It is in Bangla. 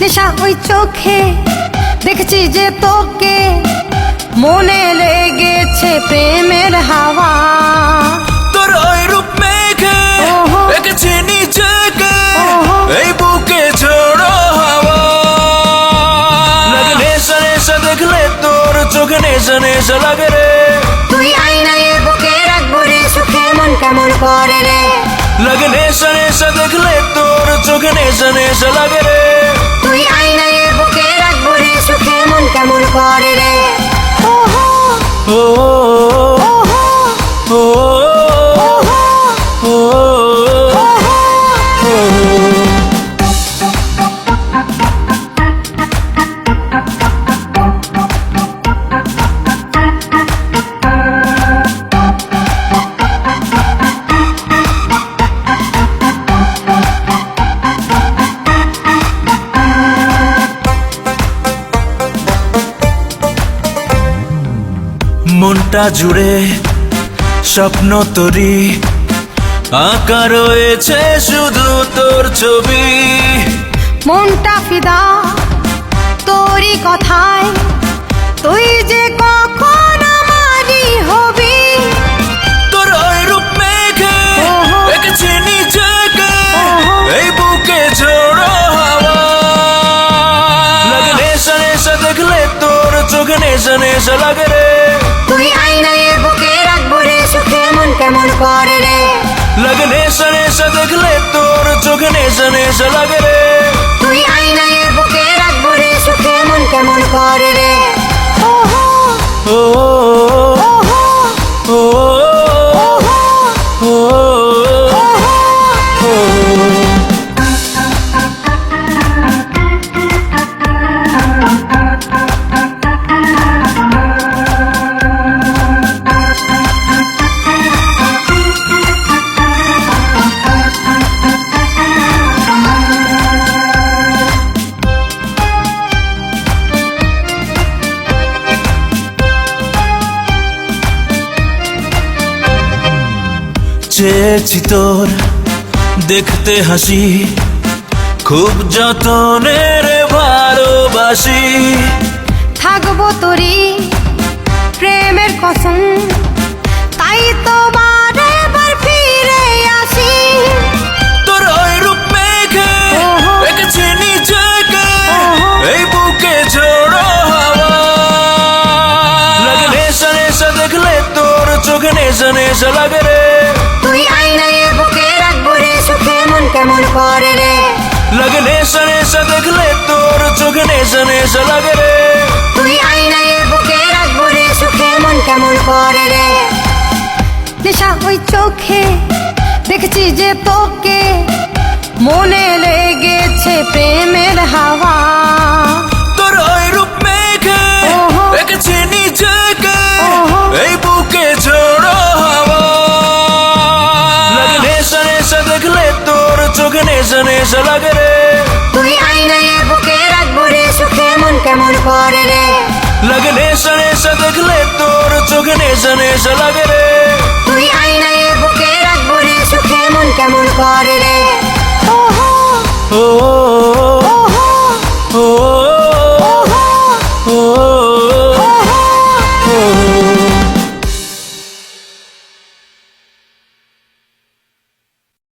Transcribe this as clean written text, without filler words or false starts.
নেশা ওই চোখে দেখছি যে তোকে, মনে লেগেছে প্রেমের হাওয়া। তোর ওই রূপ মেঘে এঁকেছি নিজেকে, এই বুকে ঝোড়ো হাওয়া। লাগে নেশা নেশা দেখলে তোর চোখে নেশা নেশা লাগে রে। তুই আয়নায় বুকে রাখবো রে, সুখে মন কেমন করে রে। লাগে নেশা নেশা দেখলে তোর চোখে নেশা নেশা লাগে রে। তুই আয়নায় বুকে রাখবো রে, সুখে মন কেমন করে রে। ওহো ও ওহো ও ও মনটা জুড়ে স্বপ্ন তোরি, আঁকা রয়েছে শুধু তোর ছবি। মনটা ফিদা তোরই কথায়, তুই যে কখন আমারই হবি। তোর ওই রূপ মেঘে এঁকেছি নিজেকে, এই বুকে ঝোড়ো হাওয়া। লাগে নেশা নেশা দেখলে তোর চোখে নেশা নেশা লাগে রে। তুই আয়নায় বুকে রাখবো রে, সুখে মন কেমন করে রে। লাগে নেশা নেশা দেখলে তোর চোখে নেশা নেশা লাগে রে। তুই আয়নায় বুকে রাখবো রে, সুখে মন কেমন করে রে। ওহো ও ওহো ও ওহো ও চেয়েছি তোর দেখতে হাসি, খুব যতনের ভালোবাসি। থাকবো তোরই প্রেমের কসম, তাই তো বারবার ফিরে আসি। তোর ওই রূপ মেঘে এঁকেছি নিজেকে, এই বুকে ঝোড়ো হাওয়া। লাগে নেশা নেশা দেখলে তোর চোখে নেশা নেশা লাগে রে। তুই আয়নায় বুকে রাখবো রে, সুখে মন কেমন করে রে। লাগে নেশা নেশা দেখলে তোর চোখে নেশা নেশা লাগে রে। তুই আয়নায় বুকে রাখবো রে, সুখে মন কেমন করে রে। নেশা ওই চোখে দেখছি যে তোকে, মনে লেগেছে প্রেমের হাওয়া। তোর ওই রূপ মেঘে এঁকেছি নিজেকে, এই বুকে ঝোড়ো হাওয়া। লাগে নেশা নেশা দেখলে তোর চোখে নেশা নেশা লাগে রে। তুই আয়নায় বুকে রাখবো রে, সুখে মন কেমন করে রে। লাগে নেশা নেশা দেখলে তোর চোখে নেশা নেশা লাগে রে। তুই আয়নায় বুকে রাখবো রে, সুখে মন কেমন করে রে।